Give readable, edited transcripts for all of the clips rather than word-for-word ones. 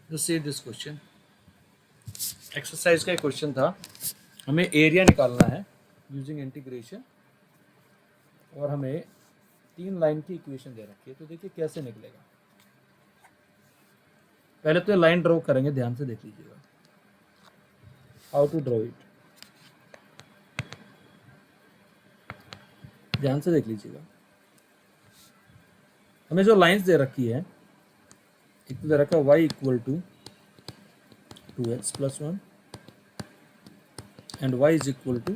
Just see this question, exercise का एक question था, हमें एरिया निकालना है यूजिंग इंटीग्रेशन और हमें 3 लाइन की इक्वेशन दे रखी है। तो देखिए कैसे निकलेगा। पहले तो ये लाइन ड्रॉ करेंगे, ध्यान से देख लीजिएगा हाउ टू ड्रॉ इट, ध्यान से देख लीजिएगा। हमें जो लाइंस दे रखी है, एक तो दे रखा है y equal to 2x plus 1 and y is equal to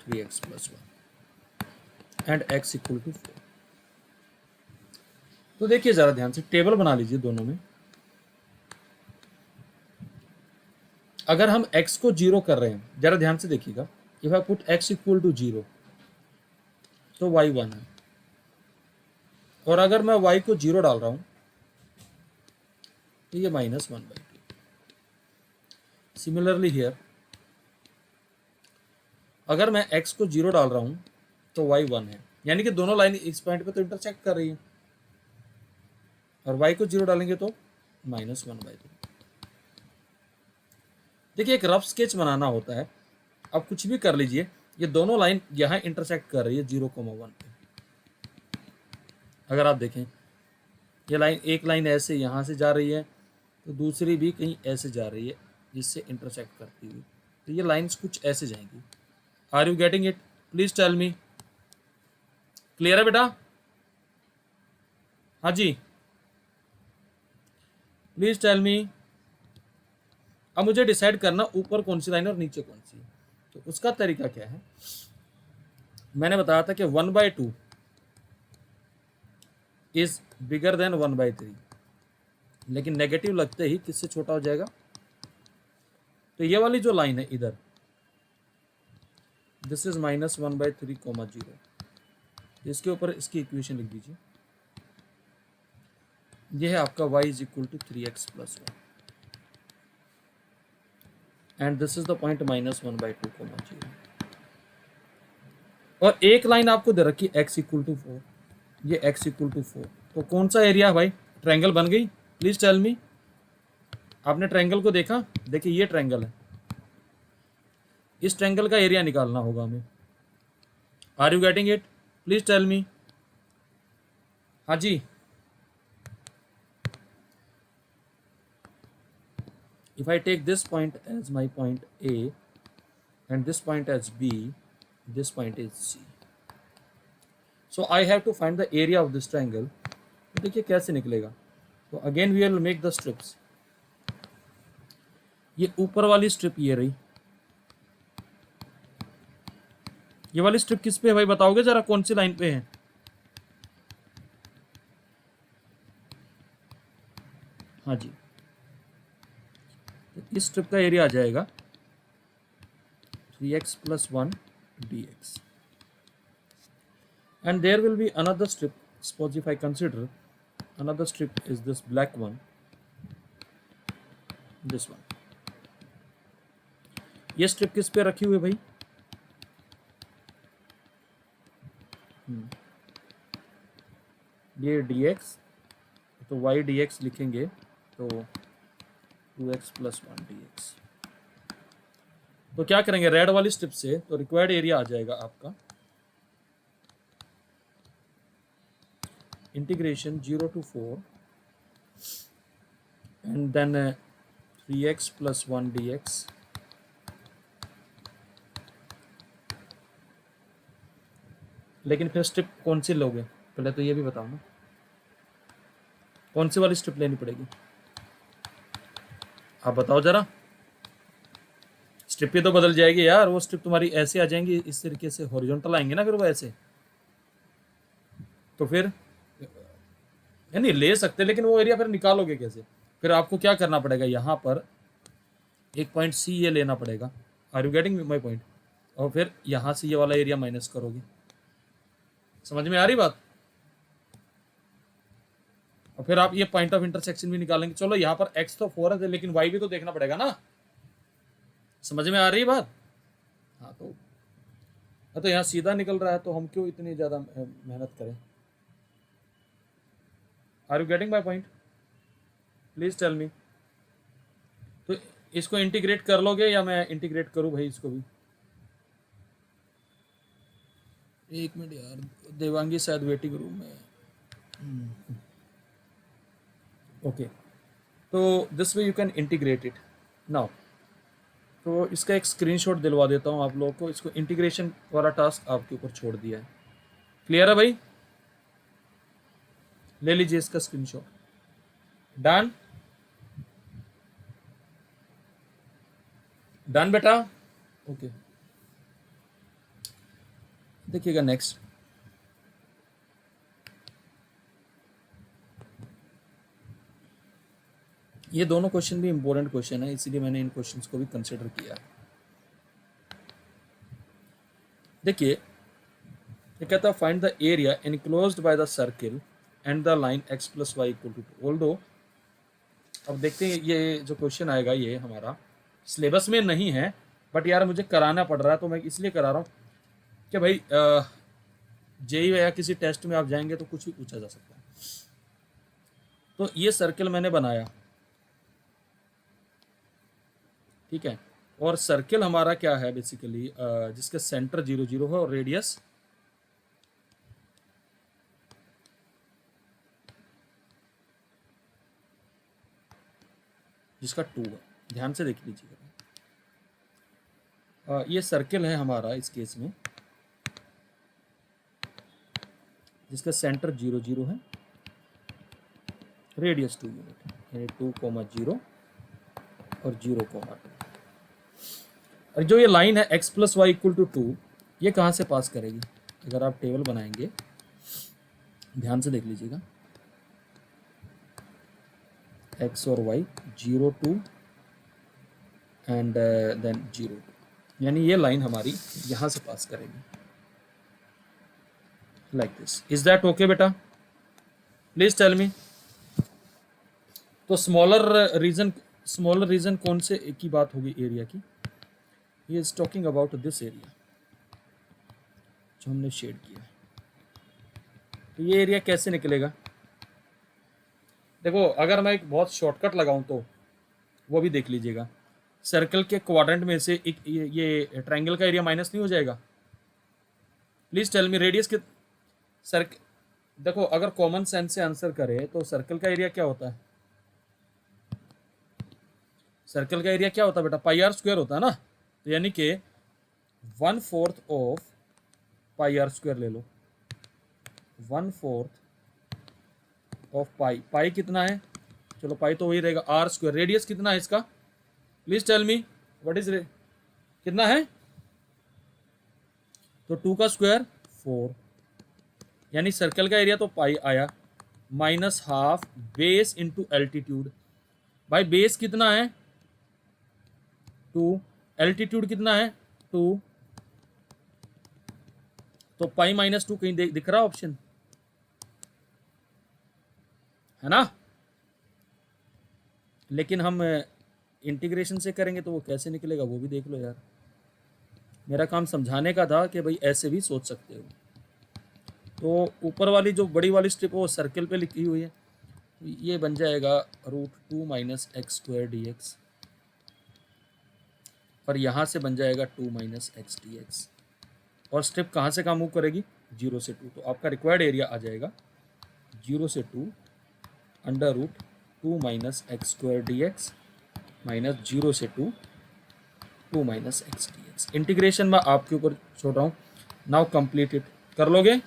3x plus 1 and x equal to 4। तो देखिए जरा ध्यान से टेबल बना लीजिए दोनों में। अगर हम x को 0 कर रहे हैं, जरा ध्यान से देखिएगा, if I put x equal to 0 तो y 1 है, और अगर मैं y को 0 डाल रहा हूं तो ये -1/2। सिमिलरली हियर, अगर मैं x को 0 डाल रहा हूं तो y 1 है, यानी कि दोनों लाइन इस पॉइंट पे तो इंटरसेक्ट कर रही है, और y को 0 डालेंगे तो -1/2। देखिए एक रफ स्केच बनाना होता है, अब कुछ भी कर लीजिए, ये दोनों लाइन यहाँ इंटरसेक्ट कर रही है 0,1 पे। अगर आप देखें ये लाइन, एक लाइन ऐसे यहाँ से जा रही है तो दूसरी भी कहीं ऐसे जा रही है जिससे इंटरसेक्ट करती हुई, तो ये लाइंस कुछ ऐसे जाएंगी। Are you getting it? Please tell me. Clear है बेटा? हाँ जी, प्लीज टेल मी। अब मुझे डिसाइड करना ऊपर कौन सी लाइन और नीचे कौन सी। तो उसका तरीका क्या है, मैंने बताया था कि 1/2 इज बिगर देन 1/3, लेकिन नेगेटिव लगते ही किससे छोटा हो जाएगा। तो ये वाली जो लाइन है इधर, दिस इज -1/3, 0, इसके ऊपर इसकी इक्वेशन लिख दीजिए। ये है आपका y is equal to 3x plus 1 and this is the point -1/2, 0। और एक लाइन आपको दे रखी x इक्वल टू 4, ये x इक्वल टू 4। तो कौन सा एरिया है भाई? ट्रायंगल बन गई? Please tell me. आपने ट्रायंगल को देखा? देखिए ये ट्रायंगल है, इस ट्रायंगल का एरिया निकालना होगा हमें। Are you getting it? Please tell me. हाँ जी, if I take this point as my point A and this point as B, this point is C, so I have to find the area of this triangle। तो देखिए कैसे निकलेगा। तो again we will make the strips. ये ऊपर वाली strip ये रही, ये वाली स्ट्रिप किस पे है भाई बताओगे जरा, कौन सी लाइन पे है? हाँ जी, तो इस स्ट्रिप का एरिया आ जाएगा 3x plus 1 dx, and there will be another strip. Suppose if I consider another strip is this black one, this one। ये स्ट्रिप किस पे रखी हुई है भाई? ये dx, तो y dx लिखेंगे तो 2x प्लस 1 dx। तो क्या करेंगे रेड वाली स्ट्रिप से, तो रिक्वायर्ड एरिया आ जाएगा आपका integration 0 to 4 and then 3x plus 1 dx लेकिन फिर स्ट्रिप कौन सी लोगे पहले तो ये भी बताओ ना, कौन सी वाली स्ट्रिप लेनी पड़ेगी आप बताओ जरा। स्ट्रिप ही तो बदल जाएगी यार, वो स्ट्रिप तुम्हारी ऐसे आ जाएंगी, इस तरीके से हॉरिजॉन्टल आएंगे ना फिर वो ऐसे, तो फिर यानी ले सकते, लेकिन वो एरिया फिर निकालोगे कैसे? फिर आपको क्या करना पड़ेगा, यहाँ पर एक पॉइंट सी ये लेना पड़ेगा। Are you getting my point? और फिर यहाँ से ये वाला एरिया माइनस करोगे। समझ में आ रही बात? और फिर आप ये पॉइंट ऑफ इंटरसेक्शन भी निकालेंगे। चलो यहाँ पर x तो 4 है, लेकिन y भी तो देखना पड़ेगा ना। समझ में आ रही बात? हाँ तो यहाँ सीधा निकल रहा है, तो हम क्यों इतनी ज़्यादा मेहनत करें। Are you getting my point? Please tell me. इसको इंटीग्रेट कर लोगे या मैं इंटीग्रेट करूं भाई इसको भी? एक मिनट यार, देवांगी शायद वेटिंग रूम में। ओके, तो this way you can integrate it now. तो इसका एक स्क्रीनशॉट दिलवा देता हूँ आप लोगों को। इसको इंटीग्रेशन वाला टास्क आपके ऊपर छोड़ दिया है। क्लियर है भाई? ले लीजिए इसका स्क्रीनशॉट। डन डन बेटा। ओके, देखिएगा नेक्स्ट। ये दोनों क्वेश्चन भी इंपॉर्टेंट क्वेश्चन है, इसीलिए मैंने इन क्वेश्चंस को भी कंसिडर किया। देखिए, ये कहता है find the area enclosed by the circle and the line x plus y equal to 2। Although अब देखते हैं, ये जो क्वेश्चन आएगा ये हमारा सिलेबस में नहीं है, बट यार मुझे कराना पड़ रहा है, तो मैं इसलिए करा रहा हूँ कि भाई जेई या किसी टेस्ट में आप जाएंगे तो कुछ भी पूछा जा सकता है। तो ये सर्किल मैंने बनाया, ठीक है, और सर्किल हमारा क्या है बेसिकली, जिसका सेंटर 0 0 है और रेडियस जिसका 2 है। ध्यान से देख लीजिएगा, ये सर्किल है हमारा इस केस में, जिसका सेंटर 0 0 है, रेडियस 2 यूनिट है, यानी 2, 0 और 0, 2। और जो ये लाइन है x plus y equal to 2, ये कहाँ से पास करेगी? अगर आप टेबल बनाएंगे, ध्यान से देख लीजिएगा, x और y 0 2 एंड देन 0 2, यानी ये लाइन हमारी यहाँ से पास करेगी like this. Is that okay बेटा? Please tell me. तो स्मॉलर रीजन कौन से की बात होगी एरिया की? He is talking about this area जो हमने शेड किया है। तो ये एरिया कैसे निकलेगा? देखो, अगर मैं एक बहुत शॉर्टकट लगाऊं तो वो भी देख लीजिएगा। सर्कल के क्वाड्रेंट में से एक ये ट्रायंगल का एरिया माइनस नहीं हो जाएगा? प्लीज टेल मी रेडियस के देखो, अगर कॉमन सेंस से आंसर करे तो सर्कल का एरिया क्या होता है? सर्कल का एरिया क्या होता है बेटा? पाई आर स्क्वायर होता है ना। तो यानी कि 1/4 ऑफ पाई आर स्क्वायर ले लो, 1/4 ऑफ पाई। पाई कितना है? चलो पाई तो वही रहेगा, आर स्क्वायर। रेडियस कितना है इसका? Please tell me what is कितना है? तो 2 का स्क्वायर 4, यानी सर्कल का एरिया तो पाई आया, -½ बेस इंटू एल्टीट्यूड। भाई बेस कितना है? 2, एल्टीट्यूड कितना है? 2, तो पाई -2 कहीं दिख रहा ऑप्शन है ना? लेकिन हम इंटीग्रेशन से करेंगे तो वो कैसे निकलेगा वो भी देख लो यार। मेरा काम समझाने का था कि भाई ऐसे भी सोच सकते हो। तो ऊपर वाली जो बड़ी वाली स्ट्रिप वो सर्कल पे लिखी हुई है, ये बन जाएगा √2 - x² dx, और यहाँ से बन जाएगा 2 - x dx। और स्ट्रिप कहाँ से कहाँ मूव करेगी? 0 से 2। तो आपका रिक्वायर्ड एरिया आ जाएगा 0 से 2 √2 - x² dx माइनस 0 से 2 2 - x dx। इंटीग्रेशन में आपके ऊपर छोड़ रहा हूँ। Now complete it. कर लोगे?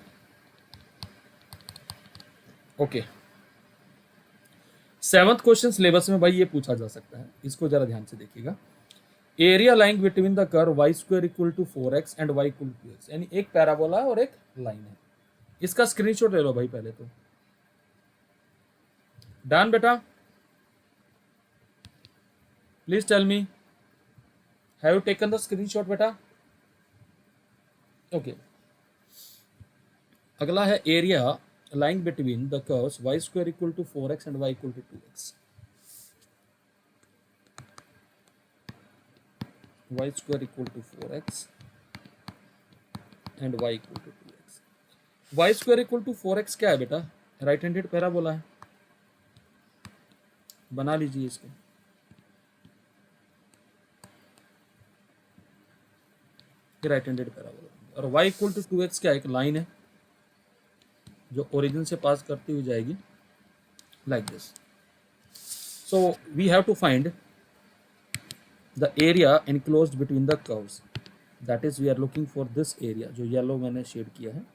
ओके। 7th क्वेश्चन सिलेबस में भाई ये पूछा जा सकता है, इसको जरा ध्यान से देखिएगा। Area line between the curve y² = 4x and y = 2x, यानी एक पैराबोला और एक लाइन है। इसका स्क्रीनशॉट ले लो भाई पहले तो। डन बेटा? Please tell me, have you taken the screenshot बेटा? ओके। अगला है area lying between the curves y² = 4x and y = 2x. y² = 4x and y = 2x. y² = 4x क्या है बेटा? राइट हैंडेड पैराबोला है। बना लीजिए इसको। ये राइट हैंडेड पैराबोला। और y इक्वल टू 2x क्या, एक लाइन है जो ओरिजिन से पास करती हुई जाएगी like this. So we have to find the area enclosed between the curves, that is we are looking for this area जो येलो मैंने शेड किया है।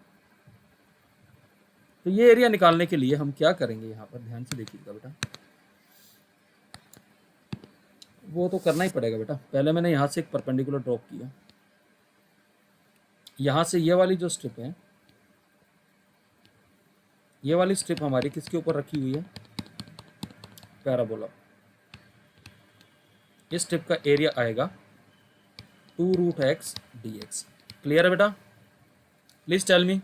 तो ये एरिया निकालने के लिए हम क्या करेंगे, यहाँ पर ध्यान से देखिएगा बेटा, वो तो करना ही पड़ेगा बेटा। पहले मैंने यहाँ से एक परपेंडिकुलर ड्रॉप किया, यहाँ से ये वाली जो स्ट्रिप है, ये वाली स्ट्रिप हमारी किसके ऊपर रखी हुई है, पैराबोला। इस स्ट्रिप का एरिया आएगा 2√x dx। क्लियर है बेटा, please tell me.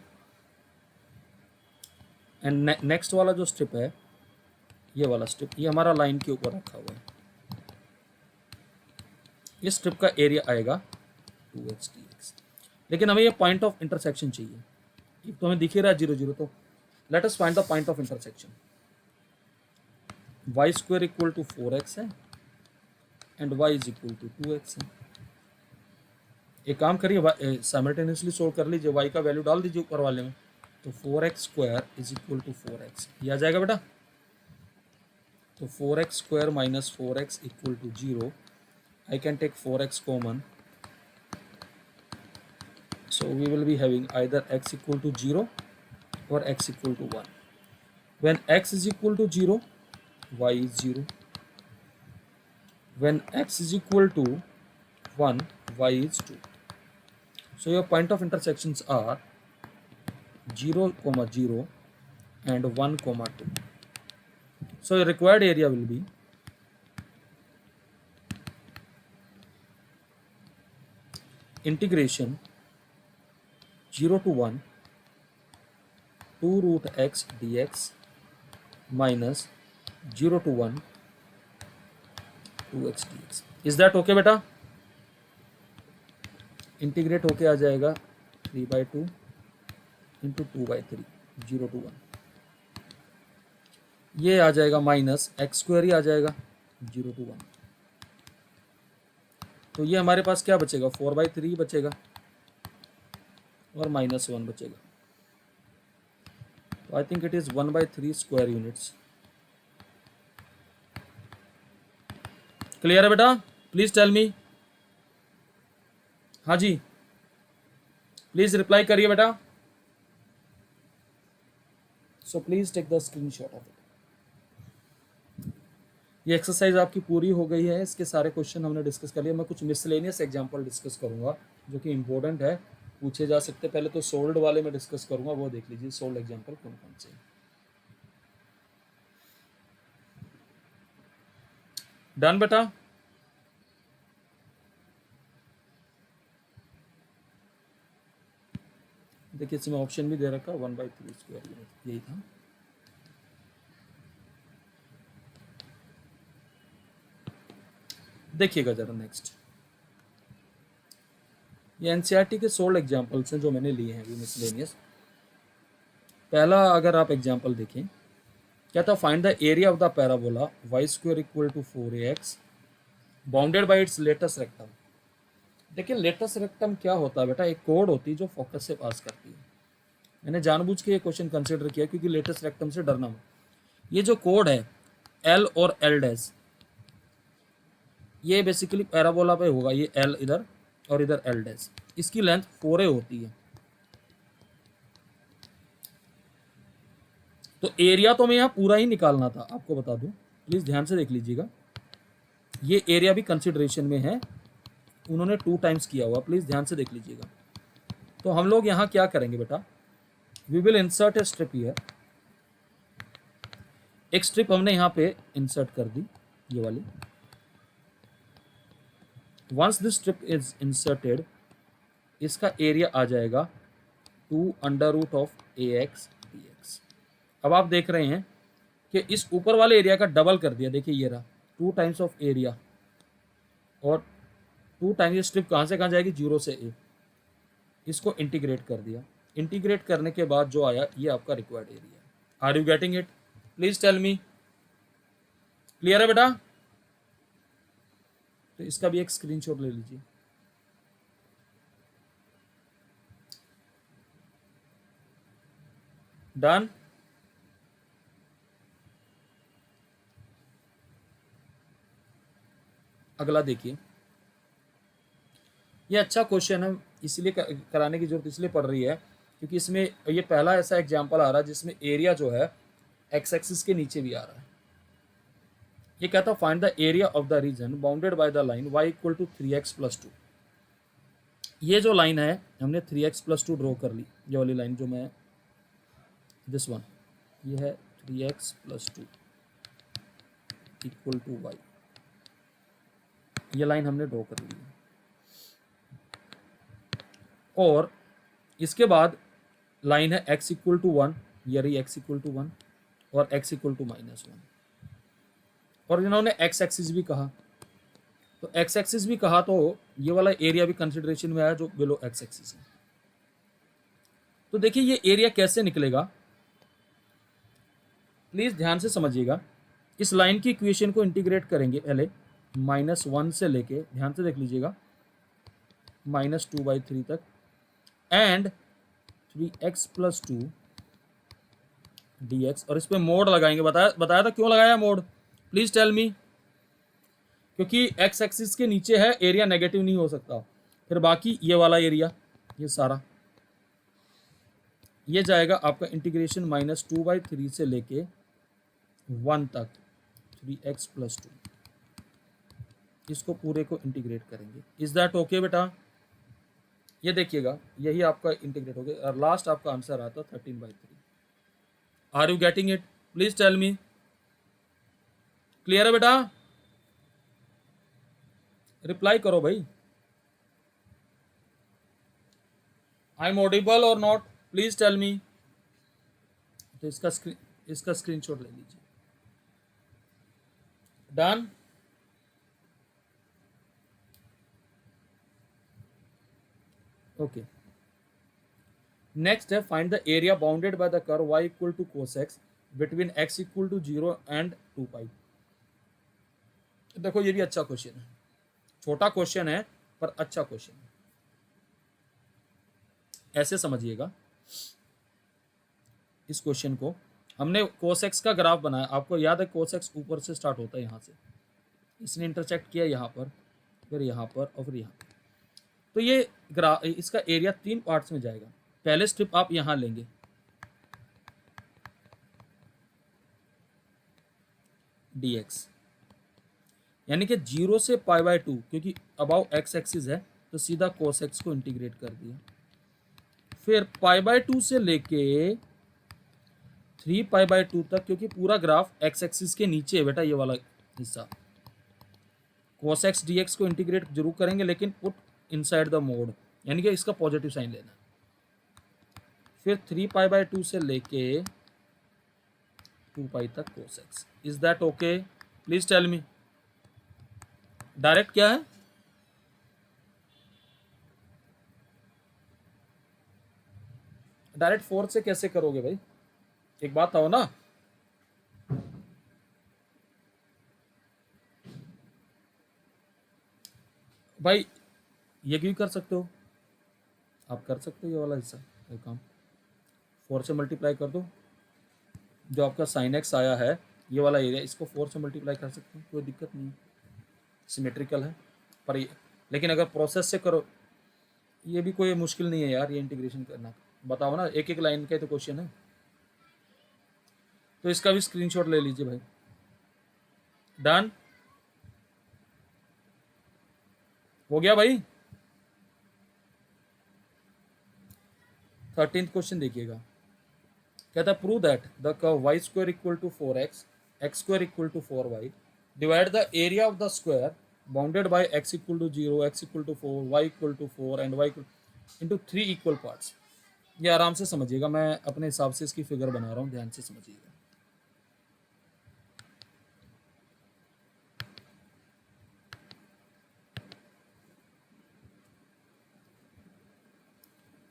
And next वाला जो स्ट्रिप है, ये वाला स्ट्रिप, ये हमारा लाइन के ऊपर रखा हुआ है, इस स्ट्रिप का एरिया आएगा 2x dx। लेकिन हमें ये पॉइंट ऑफ इंटरसेक्शन चाहिए, एक तो हमें दिख ही रहा है 0 0, तो let us find the point of intersection. y square equal to 4x है and y is equal to 2x है। एक काम करिए, साइमल्टेनियसली सोल्व कर लीजिए, y का वैल्यू डाल दीजिए ऊपर वाले में, तो 4x square is equal to 4x, ये आ जाएगा बेटा। तो 4x square minus 4x equal to 0, I can take 4x common, so we will be having either x equal to 0 or x equal to 1. When x is equal to 0, y is 0. When x is equal to 1, y is 2. So your point of intersections are 0, 0 and 1, 2. So your required area will be integration 0 to 1 2√x dx minus 0 to 1 2x dx। Is that okay बेटा? Integrate होके आ जाएगा 3/2 into 2/3, 0 to 1, ये आ जाएगा minus x square ही आ जाएगा 0 to 1। तो ये हमारे पास क्या बचेगा, 4/3 बचेगा और -1 बचेगा। तो I think it is 1/3 square units. Clear है बेटा? Please tell me. हाँ जी, प्लीज रिप्लाई करिए बेटा। So please take the screenshot of it. ये एक्सरसाइज आपकी पूरी हो गई है, इसके सारे क्वेश्चन हमने डिस्कस कर लिए। मैं कुछ मिसलेनियस एग्जांपल डिस्कस करूंगा जो कि इंपॉर्टेंट है, पूछे जा सकते। पहले तो सोल्ड वाले में डिस्कस करूंगा, वो देख लीजिए सोल्ड एग्जांपल कौन कौन से। डन बेटा? देखिए इसमें ऑप्शन भी दे रखा 1/3 स्क्वायर यूनिट, यही था। देखिएगा जरा नेक्स्ट, ये एनसीईआरटी के सोल्ड एग्जांपल्स हैं जो मैंने लिए हैं अभी मिसलेनियस। पहला अगर आप एग्जांपल देखें, क्या था, find the area of the parabola y square equal to 4ax bounded by its latus rectum. देखिए लेटस्ट रेक्टम क्या होता है बेटा, एक कोड होती है जो फोकस से पास करती है। मैंने जानबूझ के ये क्वेश्चन कंसिडर किया क्योंकि लेटेस्ट रेक्टम से डरना हो। ये जो कोड है L और L डैश, ये बेसिकली पैराबोला पे होगा, ये L इधर और इधर L डैश, इसकी लेंथ 4a होती है। तो एरिया तो मैं यहाँ पूरा ही निकालना था, आपको बता दूं, प्लीज ध्यान से देख लीजिएगा। ये एरिया भी कंसिडरेशन में है, उन्होंने 2 टाइम्स किया हुआ, प्लीज ध्यान से देख लीजिएगा। तो हम लोग यहाँ क्या करेंगे बेटा, we will insert a strip here. एक स्ट्रिप हमने यहाँ पे इंसर्ट कर दी, ये वाली। Once this strip is inserted, इसका एरिया आ जाएगा 2√ax dx। अब आप देख रहे हैं कि इस ऊपर वाले एरिया का डबल कर दिया, देखिए ये रहा 2 टाइम्स ऑफ एरिया, और 2 टाइम्स ये स्ट्रिप कहाँ से कहाँ जाएगी, 0 से a। इसको इंटीग्रेट कर दिया, इंटीग्रेट करने के बाद जो आया ये आपका required area. Are you getting it? Please tell me. Clear है बेटा? तो इसका भी एक स्क्रीनशॉट ले लीजिए। डन। अगला देखिए, ये अच्छा क्वेश्चन है, इसलिए कराने की जरूरत इसलिए पड़ रही है क्योंकि इसमें ये पहला ऐसा एग्जांपल आ रहा है जिसमें एरिया जो है एक्स एक्सिस के नीचे भी आ रहा है। ये कहता है find the area of the region bounded by the line y equal to 3x+2। ये जो लाइन है हमने 3x+2 ड्रॉ कर ली, ये वाली लाइन जो मैं, दिस वन, ये है 3x+2 इक्वल टू y, ये लाइन हमने ड्रॉ कर ली है। और इसके बाद लाइन है x इक्वल टू 1, ये रही x इक्वल टू 1 और x इक्वल टू -1, और इन्होंने x एक्सिस भी कहा, तो x एक्सिस भी कहा तो ये वाला एरिया भी कंसिडरेशन में आया जो बिलो x एक्सिस है। तो देखिए ये एरिया कैसे निकलेगा, प्लीज ध्यान से समझिएगा। इस लाइन की इक्वेशन को इंटीग्रेट करेंगे पहले -1 से लेके, ध्यान से देख लीजिएगा, -2/3 तक, एंड 3x+2 dx, और इस पे मोड लगाएंगे। बताया था क्यों लगाया मोड, प्लीज टेल मी। क्योंकि x एक्सिस के नीचे है, एरिया नेगेटिव नहीं हो सकता। फिर बाकी ये वाला एरिया, ये सारा, ये जाएगा आपका इंटीग्रेशन -2/3 से लेके 1 तक, 3x+2, इसको पूरे को इंटीग्रेट करेंगे। इज दैट ओके बेटा? ये देखिएगा, यही आपका इंटीग्रेट हो गया और लास्ट आपका आंसर आता 13/3। Are you getting it? Please tell me. Clear है बेटा? रिप्लाई करो भाई। आई एम ऑडिबल और नॉट? Please tell me. तो इसका स्क्रीनशॉट ले लीजिए। डन। ओके, नेक्स्ट है find the area bounded by the curve y equal to cos x between x equal to 0 and 2π। देखो ये भी अच्छा क्वेश्चन है, छोटा क्वेश्चन है पर अच्छा क्वेश्चन है। ऐसे समझिएगा, इस क्वेश्चन को हमने cos x का ग्राफ बनाया, आपको याद है cos x ऊपर से स्टार्ट होता है, यहाँ से इसने इंटरसेक्ट किया यहाँ पर, फिर यहाँ पर और फिर यहाँ पर। तो ये ग्राफ, इसका एरिया 3 पार्ट्स में जाएगा। पहले स्ट्रिप आप यहां लेंगे, dx, यानी कि 0 से π/2, क्योंकि अबाउ x एक्सिस है तो सीधा cos x को इंटीग्रेट कर दिया। फिर π/2 से लेके 3π/2 तक, क्योंकि पूरा ग्राफ x एक्सिस के नीचे है बेटा, ये वाला हिस्सा। cos x dx को इंटीग्रेट जरूर करेंगे लेकिन पुट इनसाइड द मोड, यानी कि इसका पॉजिटिव साइन लेना। फिर 3π/2 से लेके 2π तक cos x। Is that okay? Please tell me. Direct क्या है? डायरेक्ट 4 से कैसे करोगे भाई, एक बात आओ ना। भाई ये भी कर सकते हो, आप कर सकते हो ये वाला हिस्सा, ये काम 4 से मल्टीप्लाई कर दो, जो आपका साइन एक्स आया है ये वाला एरिया, इसको 4 से मल्टीप्लाई कर सकते हो, कोई दिक्कत नहीं, सिमेट्रिकल है। पर ये, लेकिन अगर प्रोसेस से करो, ये भी कोई मुश्किल नहीं है यार, ये इंटीग्रेशन करना। बताओ ना, एक एक लाइन का तो क्वेश्चन है। तो इसका भी स्क्रीनशॉट ले लीजिए भाई। डन हो गया भाई। 13th क्वेश्चन देखिएगा, कहता है prove that the curve y square equal to 4x, x square equal to 4y, divide the area of the square bounded by x equal to 0, x equal to 4, y equal to 4 and y equal into 3 equal parts. ये आराम से समझिएगा, मैं अपने हिसाब से इसकी figure बना रहा हूँ, ध्यान से समझिएगा।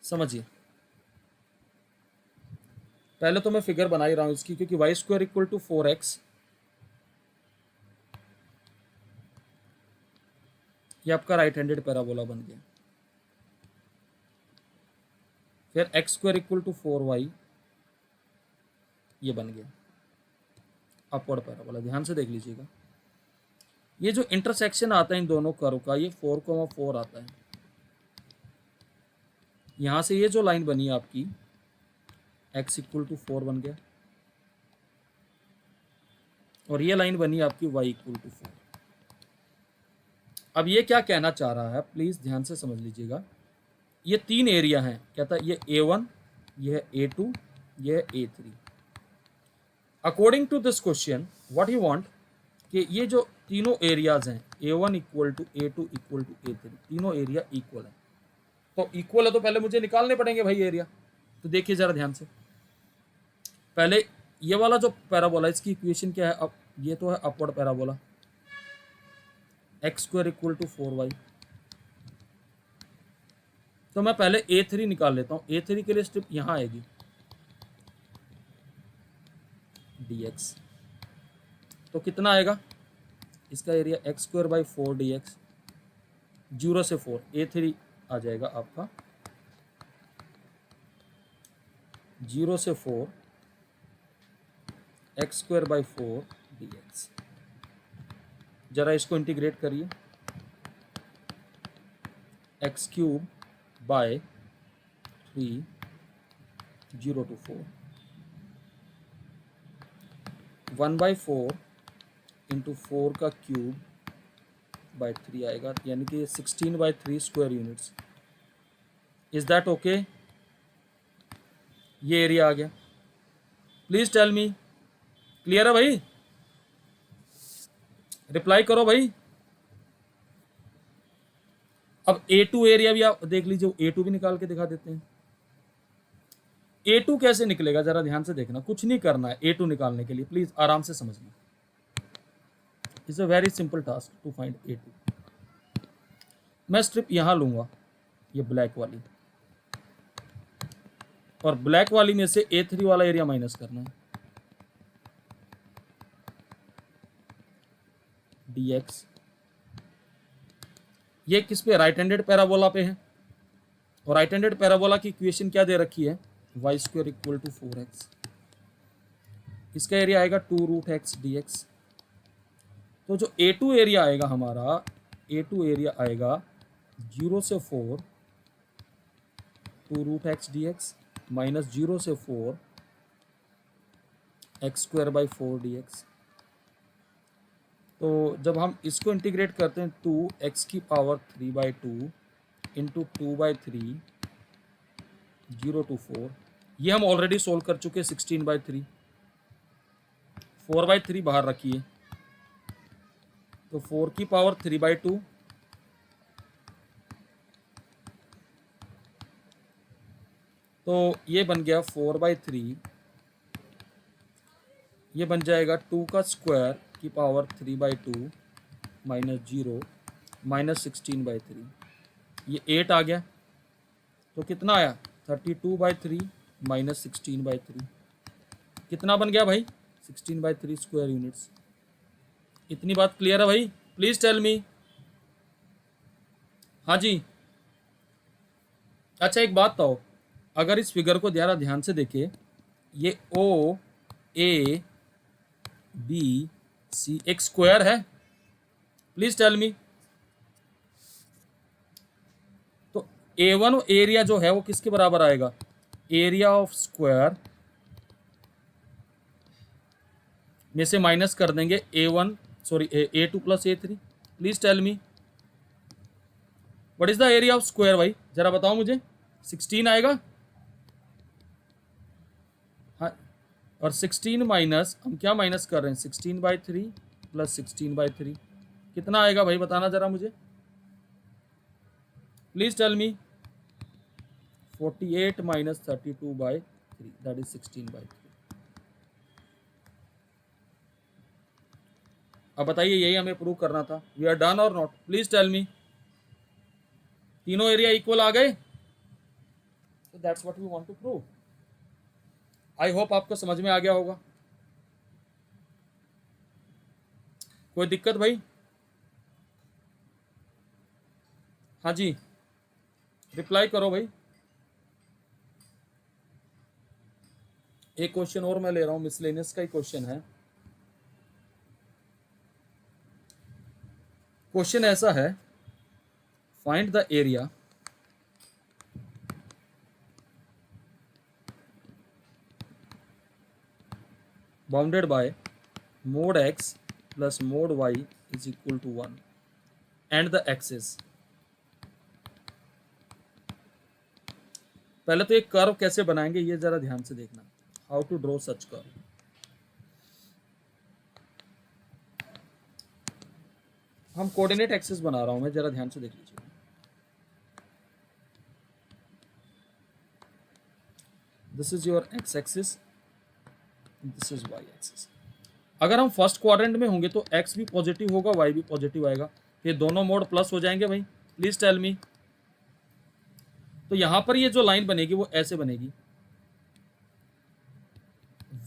समझिए, पहले तो मैं फिगर बना ही रहा हूं इसकी, क्योंकि Y square equal to 4x, ये आपका राइट हैंडेड पैराबोला बन गया। फिर x square equal to 4y, ये बन गया अपवर्ड पैराबोला। ध्यान से देख लीजिएगा, ये जो इंटरसेक्शन आता है इन दोनों कर्व का, ये 4,4 आता है। यहां से ये जो लाइन बनी आपकी x = 4 बन गया, और ये लाइन बनी आपकी y = 4। अब ये क्या कहना चाह रहा है, प्लीज ध्यान से समझ लीजिएगा। ये 3 एरिया हैं, कहता है ये A1, ये है A2, ये है A3। According to this question what you want कि ये जो तीनों एरियाज हैं A1 = A2 = A3, तीनों एरिया इक्वल है। तो इक्वल है तो पहले मुझे निकालने पड़ेंगे भाई एरिया। तो देखिए जरा ध्यान से, पहले ये वाला जो पैराबोला इसकी इक्वेशन क्या है, अब ये तो है अपवर्ड पैराबोला, x² = 4y। तो मैं पहले A3 निकाल लेता हूं। A3 के लिए स्टेप यहां आएगी dx, तो कितना आएगा इसका एरिया x² / 4 dx, 0 से 4, A3 आ जाएगा आपका 0 से 4 x² / 4 dx। जरा इसको इंटीग्रेट करिए, x³ / 3 0 to 4 1/4 × 4 का क्यूब बाय 3 आएगा, यानी कि 16/3 square units. Is that okay? ये एरिया आ गया। प्लीज टेल मी, क्लियर है भाई? रिप्लाई करो भाई। अब A2 एरिया भी आप देख लीजिए, A2 भी निकाल के दिखा देते हैं। A2 कैसे निकलेगा जरा ध्यान से देखना, कुछ नहीं करना है A2 निकालने के लिए, प्लीज आराम से समझना। It's a very simple task to find A2। मैं स्ट्रिप यहां लूंगा, ये ब्लैक वाली, और ब्लैक वाली में से A3 वाला एरिया माइनस करना है, dx। ये किस पे, राइट हैंडेड पैराबोला पे है, और राइट हैंडेड पैराबोला की इक्वेशन क्या दे रखी है, y² = 4x। इसका एरिया आएगा 2√x dx। तो जो A2 एरिया आएगा हमारा, A2 एरिया आएगा 0 से 4 2√x dx माइनस 0 से 4 x² / 4 dx। तो जब हम इसको इंटीग्रेट करते हैं 2x³ 3/2 × 2/3 0 to 4, ये हम ऑलरेडी सोल्व कर चुके हैं 16/3, 4/3 बाहर रखिए, तो 4³ 3/2 तो ये बन गया 4/3, ये बन जाएगा 2 का स्क्वायर की पावर 3/2 माइनस 0 माइनस 16/3, ये 8 आ गया। तो कितना आया 32/3 माइनस 16/3, कितना बन गया भाई 16/3 स्क्वायर यूनिट्स। इतनी बात क्लियर है भाई? Please tell me. हाँ जी। अच्छा एक बात बताओ, अगर इस फिगर को जरा ध्यान से देखिए, ये O A B C एक स्क्वायर है, प्लीज टेल मी। तो A1 एरिया जो है वो किसके बराबर आएगा, एरिया ऑफ स्क्वायर में से माइनस कर देंगे A1 sorry A2 + A3। Please tell me what is the area of square भाई, जरा बताओ मुझे। 16 आएगा, हाँ, और 16 माइनस हम क्या माइनस कर रहे हैं 16/3 + 16/3 कितना आएगा भाई, बताना जरा मुझे, please tell me. 48 - 32/3 that is 16/3। अब बताइए यही हमें प्रूव करना था। We are done or not, please tell me. तीनों एरिया इक्वल आ गए, तो that's what we want to prove. I hope आपको समझ में आ गया होगा। कोई दिक्कत भाई? हाँ जी, रिप्लाई करो भाई। एक क्वेश्चन और मैं ले रहा हूं, मिसलेनियस का ही क्वेश्चन है। क्वेश्चन ऐसा है, find the area bounded bye mod x plus mod y is equal to 1 and the axis। पहले तो एक कर्व कैसे बनाएंगे ये जरा ध्यान से देखना, how to draw such curve. हम कोऑर्डिनेट एक्सिस बना रहा हूं मैं, जरा ध्यान से देख लीजिए। This is your x axis, this is y axis. अगर हम फर्स्ट क्वाड्रेंट में होंगे तो एक्स भी पॉजिटिव होगा, वाई भी पॉजिटिव आएगा, ये दोनों मोड प्लस हो जाएंगे भाई। Please tell me. तो यहां पर ये जो लाइन बनेगी वो ऐसे बनेगी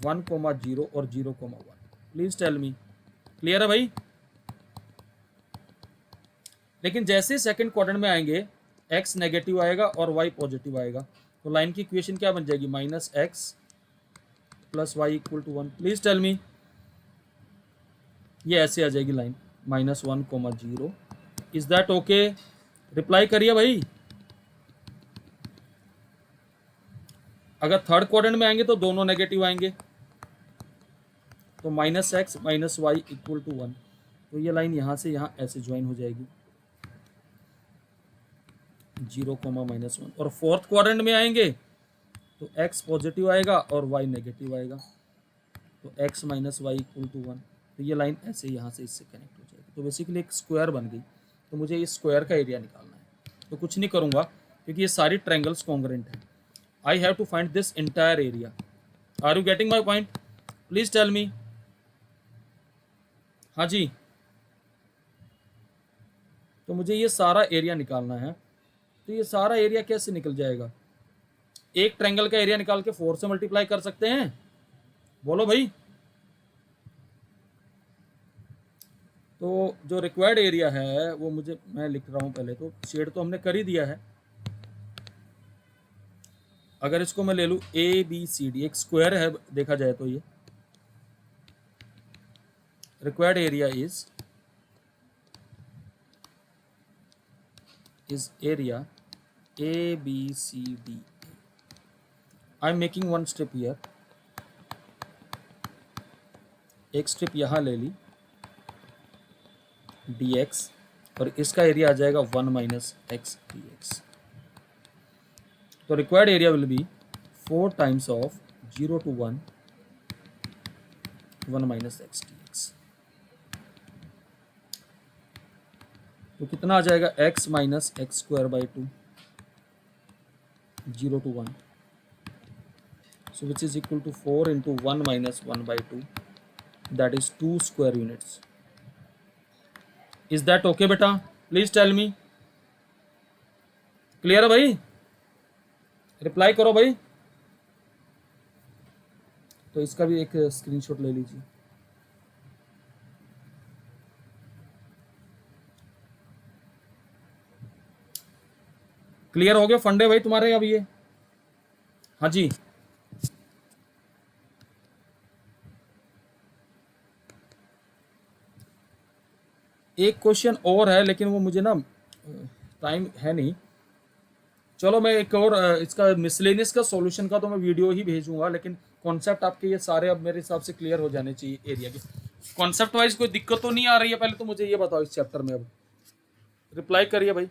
1,0 और 0,1। प्लीज टेल मी, क्लियर है भाई? लेकिन जैसे सेकंड क्वाड्रेंट में आएंगे एक्स नेगेटिव आएगा और वाई पॉजिटिव आएगा, तो लाइन की इक्वेशन क्या बन जाएगी? -x plus y equal to 1। Please tell me, ये ऐसे आ जाएगी line -1,0। Is that okay? Reply करिए भाई। अगर थर्ड क्वाड्रेंट में आएंगे तो दोनों नेगेटिव आएंगे, तो -x minus y equal to 1। तो ये लाइन यहां से यहां ऐसे ज्वाइन हो जाएगी 0,-1। और फोर्थ क्वाड्रेंट में आएंगे तो x पॉजिटिव आएगा और y नेगेटिव आएगा, तो x minus y equal to 1। तो ये लाइन ऐसे यहाँ से इससे कनेक्ट हो जाएगी। तो बेसिकली एक स्क्वायर बन गई। तो मुझे इस स्क्वायर का एरिया निकालना है, तो कुछ नहीं करूँगा क्योंकि ये सारी ट्रायंगल्स कॉन्ग्रुएंट है। I have to find this entire area. Are you getting my point? Please tell me. हाँ जी, तो मुझे ये सारा एरिया निकालना है। तो ये सारा एरिया कैसे निकल जाएगा? एक ट्रायंगल का एरिया निकाल के 4 से मल्टीप्लाई कर सकते हैं, बोलो भाई। तो जो रिक्वायर्ड एरिया है वो मुझे, मैं लिख रहा हूं पहले, तो शेड तो हमने कर ही दिया है। अगर इसको मैं ले लूं ABCD, एक स्क्वायर है देखा जाए तो, ये required area is area ABCD। I am making one strip here, एक स्ट्रिप यहां ले ली dx, और इसका एरिया आ जाएगा 1 - x dx। तो required area will be 4 times of 0 to 1 1 - x dx। तो कितना आ जाएगा? x minus x square by 2 0 to 1, so which is equal to 4 into 1 minus 1 by 2, that is 2 square units। Is that okay बेटा? Please tell me. Clear है भाई? Reply करो भाई। तो इसका भी एक स्क्रीनशॉट ले लीजिए। क्लियर हो गया फंडे भाई तुम्हारे अब ये? हाँ जी, एक क्वेश्चन और है लेकिन वो मुझे ना टाइम है नहीं। चलो मैं एक और इसका मिसलेनियस का सॉल्यूशन का तो मैं वीडियो ही भेजूंगा, लेकिन कॉन्सेप्ट आपके ये सारे अब मेरे हिसाब से क्लियर हो जाने चाहिए एरिया के। कॉन्सेप्ट वाइज कोई दिक्कत तो नहीं आ रही है? पहले तो मुझे ये बताओ इस चैप्टर में। अब रिप्लाई करिए भाई।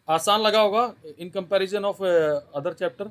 आसान लगा होगा in comparison of other chapter?